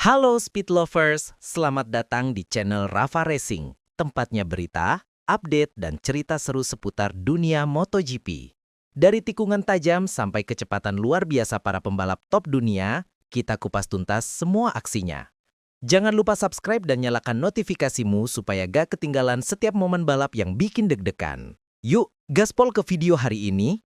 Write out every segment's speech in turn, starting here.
Halo Speed Lovers, selamat datang di channel Rafa Racing, tempatnya berita, update, dan cerita seru seputar dunia MotoGP. Dari tikungan tajam sampai kecepatan luar biasa para pembalap top dunia, kita kupas tuntas semua aksinya. Jangan lupa subscribe dan nyalakan notifikasimu supaya gak ketinggalan setiap momen balap yang bikin deg-degan. Yuk, gaspol ke video hari ini.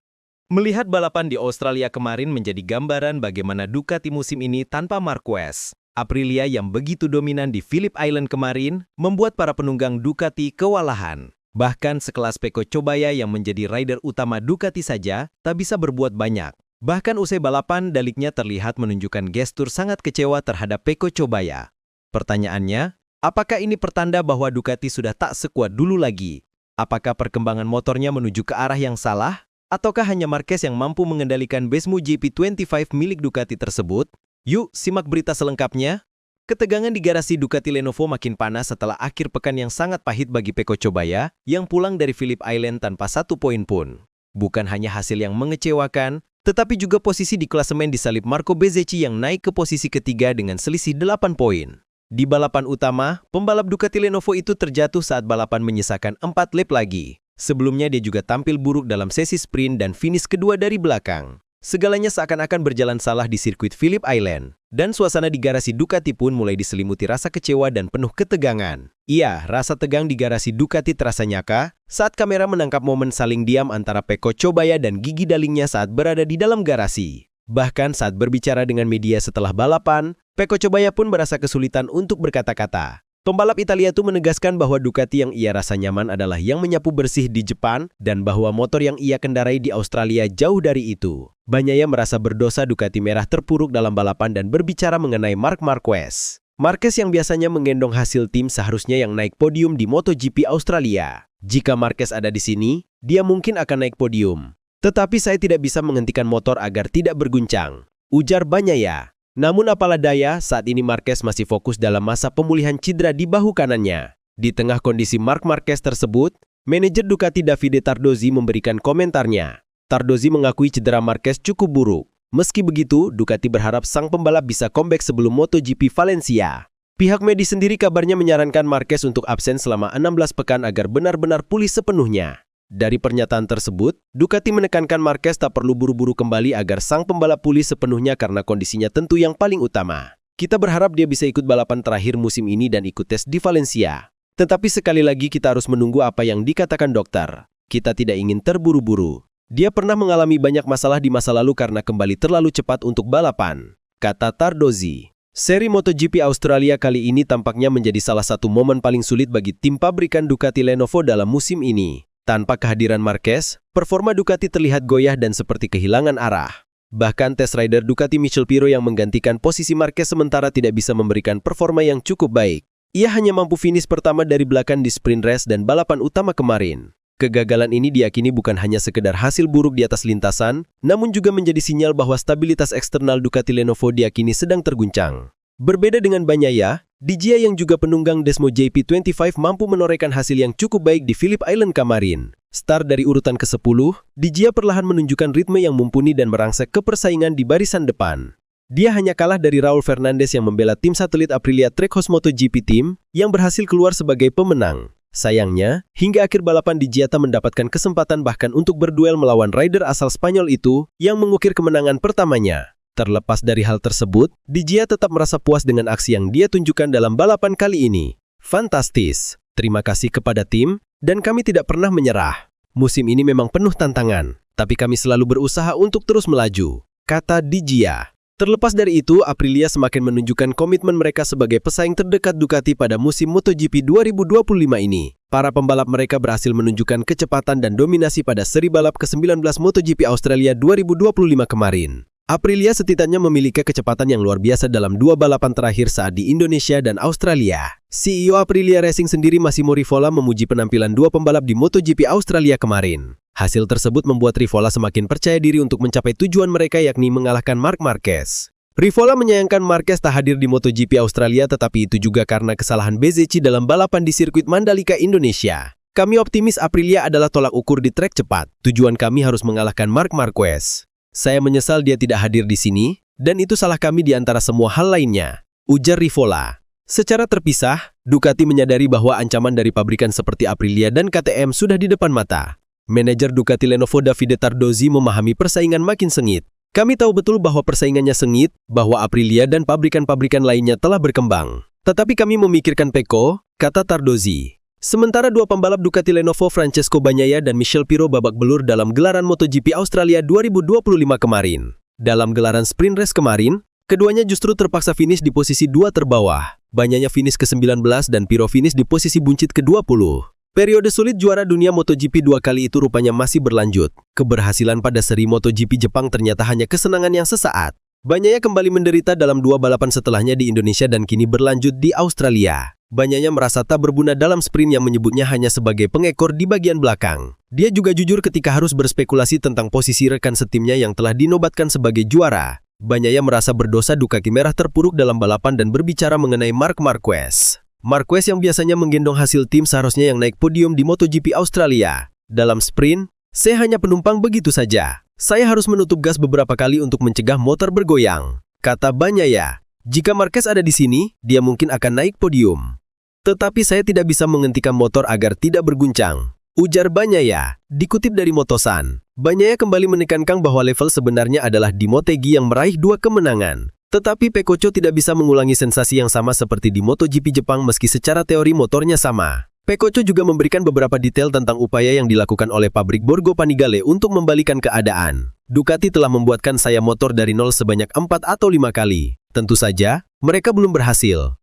Melihat balapan di Australia kemarin menjadi gambaran bagaimana Ducati musim ini tanpa Marquez. Aprilia yang begitu dominan di Phillip Island kemarin membuat para penunggang Ducati kewalahan. Bahkan sekelas Pecco Chobaya yang menjadi rider utama Ducati saja tak bisa berbuat banyak. Bahkan usai balapan, Daliknya terlihat menunjukkan gestur sangat kecewa terhadap Pecco Chobaya. Pertanyaannya, apakah ini pertanda bahwa Ducati sudah tak sekuat dulu lagi? Apakah perkembangan motornya menuju ke arah yang salah? Ataukah hanya Marquez yang mampu mengendalikan Besmo GP25 milik Ducati tersebut? Yuk, simak berita selengkapnya. Ketegangan di garasi Ducati Lenovo makin panas setelah akhir pekan yang sangat pahit bagi Pecco Chobaya yang pulang dari Phillip Island tanpa 1 poin pun. Bukan hanya hasil yang mengecewakan, tetapi juga posisi di klasemen disalip Marco Bezzecchi yang naik ke posisi ketiga dengan selisih 8 poin. Di balapan utama, pembalap Ducati Lenovo itu terjatuh saat balapan menyisakan 4 lap lagi. Sebelumnya dia juga tampil buruk dalam sesi sprint dan finish kedua dari belakang. Segalanya seakan-akan berjalan salah di sirkuit Phillip Island, dan suasana di garasi Ducati pun mulai diselimuti rasa kecewa dan penuh ketegangan. Iya, rasa tegang di garasi Ducati terasa nyata saat kamera menangkap momen saling diam antara Pecco Chobaya dan gigi dalingnya saat berada di dalam garasi. Bahkan saat berbicara dengan media setelah balapan, Pecco Chobaya pun merasa kesulitan untuk berkata-kata. Pembalap Italia itu menegaskan bahwa Ducati yang ia rasa nyaman adalah yang menyapu bersih di Jepang dan bahwa motor yang ia kendarai di Australia jauh dari itu. Bagnaia merasa berdosa Ducati merah terpuruk dalam balapan dan berbicara mengenai Marc Marquez. Marquez yang biasanya menggendong hasil tim seharusnya yang naik podium di MotoGP Australia. Jika Marquez ada di sini, dia mungkin akan naik podium. Tetapi saya tidak bisa menghentikan motor agar tidak berguncang, ujar Bagnaia. Namun apalah daya, saat ini Marquez masih fokus dalam masa pemulihan cedera di bahu kanannya. Di tengah kondisi Marc Marquez tersebut, manajer Ducati Davide Tardozzi memberikan komentarnya. Tardozzi mengakui cedera Marquez cukup buruk. Meski begitu, Ducati berharap sang pembalap bisa comeback sebelum MotoGP Valencia. Pihak medis sendiri kabarnya menyarankan Marquez untuk absen selama 16 pekan agar benar-benar pulih sepenuhnya. Dari pernyataan tersebut, Ducati menekankan Marquez tak perlu buru-buru kembali agar sang pembalap pulih sepenuhnya karena kondisinya tentu yang paling utama. Kita berharap dia bisa ikut balapan terakhir musim ini dan ikut tes di Valencia. Tetapi sekali lagi kita harus menunggu apa yang dikatakan dokter. Kita tidak ingin terburu-buru. Dia pernah mengalami banyak masalah di masa lalu karena kembali terlalu cepat untuk balapan, kata Tardozzi. Seri MotoGP Australia kali ini tampaknya menjadi salah satu momen paling sulit bagi tim pabrikan Ducati Lenovo dalam musim ini. Tanpa kehadiran Marquez, performa Ducati terlihat goyah dan seperti kehilangan arah. Bahkan test rider Ducati Michel Pirro yang menggantikan posisi Marquez sementara tidak bisa memberikan performa yang cukup baik. Ia hanya mampu finish pertama dari belakang di sprint race dan balapan utama kemarin. Kegagalan ini diyakini bukan hanya sekedar hasil buruk di atas lintasan, namun juga menjadi sinyal bahwa stabilitas eksternal Ducati Lenovo diyakini sedang terguncang. Berbeda dengan Bagnaia, Digia yang juga penunggang Besmo GP25 mampu menorehkan hasil yang cukup baik di Phillip Island kemarin. Start dari urutan ke-10, Digia perlahan menunjukkan ritme yang mumpuni dan merangsek ke persaingan di barisan depan. Dia hanya kalah dari Raul Fernandez yang membela tim satelit Aprilia Trackhouse MotoGP Team yang berhasil keluar sebagai pemenang. Sayangnya, hingga akhir balapan Digia tak mendapatkan kesempatan bahkan untuk berduel melawan rider asal Spanyol itu yang mengukir kemenangan pertamanya. Terlepas dari hal tersebut, Digia tetap merasa puas dengan aksi yang dia tunjukkan dalam balapan kali ini. Fantastis. Terima kasih kepada tim, dan kami tidak pernah menyerah. Musim ini memang penuh tantangan, tapi kami selalu berusaha untuk terus melaju, kata Digia. Terlepas dari itu, Aprilia semakin menunjukkan komitmen mereka sebagai pesaing terdekat Ducati pada musim MotoGP 2025 ini. Para pembalap mereka berhasil menunjukkan kecepatan dan dominasi pada seri balap ke-19 MotoGP Australia 2025 kemarin. Aprilia setidaknya memiliki kecepatan yang luar biasa dalam 2 balapan terakhir saat di Indonesia dan Australia. CEO Aprilia Racing sendiri Massimo Rivola memuji penampilan 2 pembalap di MotoGP Australia kemarin. Hasil tersebut membuat Rivola semakin percaya diri untuk mencapai tujuan mereka yakni mengalahkan Marc Marquez. Rivola menyayangkan Marquez tak hadir di MotoGP Australia tetapi itu juga karena kesalahan Bezzecchi dalam balapan di sirkuit Mandalika, Indonesia. Kami optimis Aprilia adalah tolak ukur di trek cepat. Tujuan kami harus mengalahkan Marc Marquez. Saya menyesal dia tidak hadir di sini, dan itu salah kami di antara semua hal lainnya, ujar Rivola. Secara terpisah, Ducati menyadari bahwa ancaman dari pabrikan seperti Aprilia dan KTM sudah di depan mata. Manajer Ducati Lenovo Davide Tardozzi memahami persaingan makin sengit. Kami tahu betul bahwa persaingannya sengit, bahwa Aprilia dan pabrikan-pabrikan lainnya telah berkembang. Tetapi kami memikirkan Pecco, kata Tardozzi. Sementara dua pembalap Ducati Lenovo Francesco Bagnaia dan Michel Pirro babak belur dalam gelaran MotoGP Australia 2025 kemarin. Dalam gelaran sprint race kemarin, keduanya justru terpaksa finish di posisi 2 terbawah. Bagnaia finish ke-19 dan Pirro finish di posisi buncit ke-20. Periode sulit juara dunia MotoGP 2 kali itu rupanya masih berlanjut. Keberhasilan pada seri MotoGP Jepang ternyata hanya kesenangan yang sesaat. Bagnaia kembali menderita dalam 2 balapan setelahnya di Indonesia dan kini berlanjut di Australia. Bagnaia merasa tak berguna dalam sprint yang menyebutnya hanya sebagai pengekor di bagian belakang. Dia juga jujur ketika harus berspekulasi tentang posisi rekan setimnya yang telah dinobatkan sebagai juara. Bagnaia merasa berdosa Ducati merah terpuruk dalam balapan dan berbicara mengenai Marc Marquez. Marquez yang biasanya menggendong hasil tim seharusnya yang naik podium di MotoGP Australia. Dalam sprint, saya hanya penumpang begitu saja. Saya harus menutup gas beberapa kali untuk mencegah motor bergoyang, kata Bagnaia. Jika Marquez ada di sini, dia mungkin akan naik podium. Tetapi saya tidak bisa menghentikan motor agar tidak berguncang, ujar Bagnaia. Dikutip dari Motosan, Bagnaia kembali menekankan bahwa level sebenarnya adalah di Motegi yang meraih 2 kemenangan. Tetapi Pecco tidak bisa mengulangi sensasi yang sama seperti di MotoGP Jepang meski secara teori motornya sama. Pecco juga memberikan beberapa detail tentang upaya yang dilakukan oleh pabrik Borgo Panigale untuk membalikan keadaan. Ducati telah membuatkan saya motor dari nol sebanyak 4 atau 5 kali. Tentu saja, mereka belum berhasil.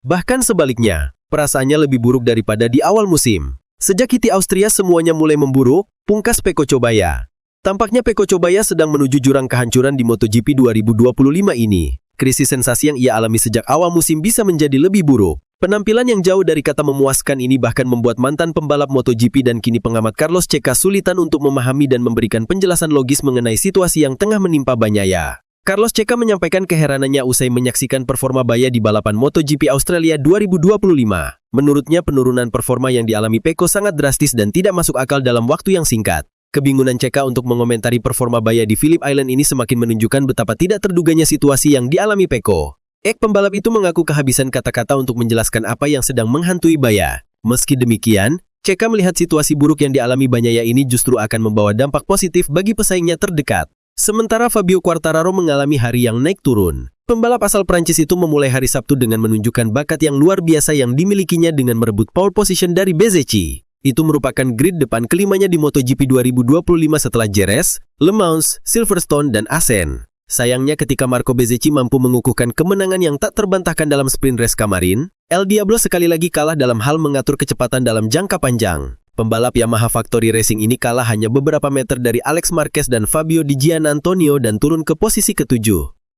Bahkan sebaliknya, perasaannya lebih buruk daripada di awal musim. Sejak Hiti Austria semuanya mulai memburuk, pungkas Pecco Bagnaia. Tampaknya Pecco Bagnaia sedang menuju jurang kehancuran di MotoGP 2025 ini. Krisis sensasi yang ia alami sejak awal musim bisa menjadi lebih buruk. Penampilan yang jauh dari kata memuaskan ini bahkan membuat mantan pembalap MotoGP dan kini pengamat Carlos Checa sulitan untuk memahami dan memberikan penjelasan logis mengenai situasi yang tengah menimpa Bagnaia. Carlos Checa menyampaikan keheranannya usai menyaksikan performa Bagnaia di balapan MotoGP Australia 2025. Menurutnya penurunan performa yang dialami Pecco sangat drastis dan tidak masuk akal dalam waktu yang singkat. Kebingungan Checa untuk mengomentari performa Bagnaia di Phillip Island ini semakin menunjukkan betapa tidak terduganya situasi yang dialami Pecco. Pembalap itu mengaku kehabisan kata-kata untuk menjelaskan apa yang sedang menghantui Bagnaia. Meski demikian, Checa melihat situasi buruk yang dialami Bagnaia ini justru akan membawa dampak positif bagi pesaingnya terdekat. Sementara Fabio Quartararo mengalami hari yang naik turun. Pembalap asal Prancis itu memulai hari Sabtu dengan menunjukkan bakat yang luar biasa yang dimilikinya dengan merebut pole position dari Bezzecchi. Itu merupakan grid depan kelimanya di MotoGP 2025 setelah Jerez, Le Mans, Silverstone, dan Assen. Sayangnya ketika Marco Bezzecchi mampu mengukuhkan kemenangan yang tak terbantahkan dalam sprint race kemarin, El Diablo sekali lagi kalah dalam hal mengatur kecepatan dalam jangka panjang. Pembalap Yamaha Factory Racing ini kalah hanya beberapa meter dari Alex Marquez dan Fabio Di Giannantonio dan turun ke posisi ke-7,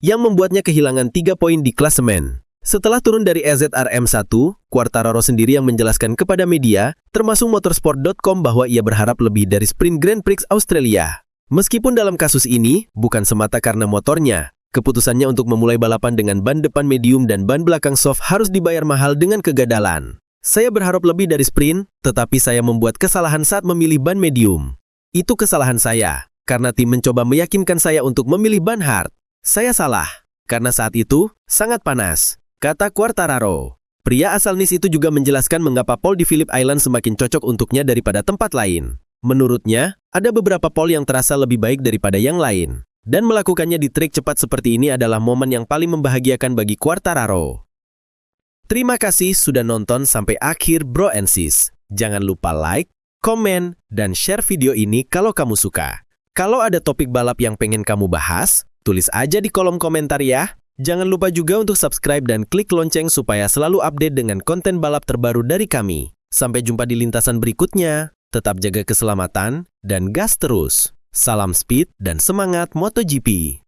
yang membuatnya kehilangan 3 poin di klasemen. Setelah turun dari EZRM1, Quartararo sendiri yang menjelaskan kepada media, termasuk motorsport.com bahwa ia berharap lebih dari sprint Grand Prix Australia. Meskipun dalam kasus ini, bukan semata karena motornya, keputusannya untuk memulai balapan dengan ban depan medium dan ban belakang soft harus dibayar mahal dengan kegagalan. Saya berharap lebih dari sprint, tetapi saya membuat kesalahan saat memilih ban medium. Itu kesalahan saya, karena tim mencoba meyakinkan saya untuk memilih ban hard. Saya salah, karena saat itu, sangat panas, kata Quartararo. Pria asal Nice itu juga menjelaskan mengapa pole di Phillip Island semakin cocok untuknya daripada tempat lain. Menurutnya, ada beberapa pole yang terasa lebih baik daripada yang lain. Dan melakukannya di trek cepat seperti ini adalah momen yang paling membahagiakan bagi Quartararo. Terima kasih sudah nonton sampai akhir bro and sis. Jangan lupa like, komen, dan share video ini kalau kamu suka. Kalau ada topik balap yang pengen kamu bahas, tulis aja di kolom komentar ya. Jangan lupa juga untuk subscribe dan klik lonceng supaya selalu update dengan konten balap terbaru dari kami. Sampai jumpa di lintasan berikutnya. Tetap jaga keselamatan dan gas terus. Salam speed dan semangat MotoGP.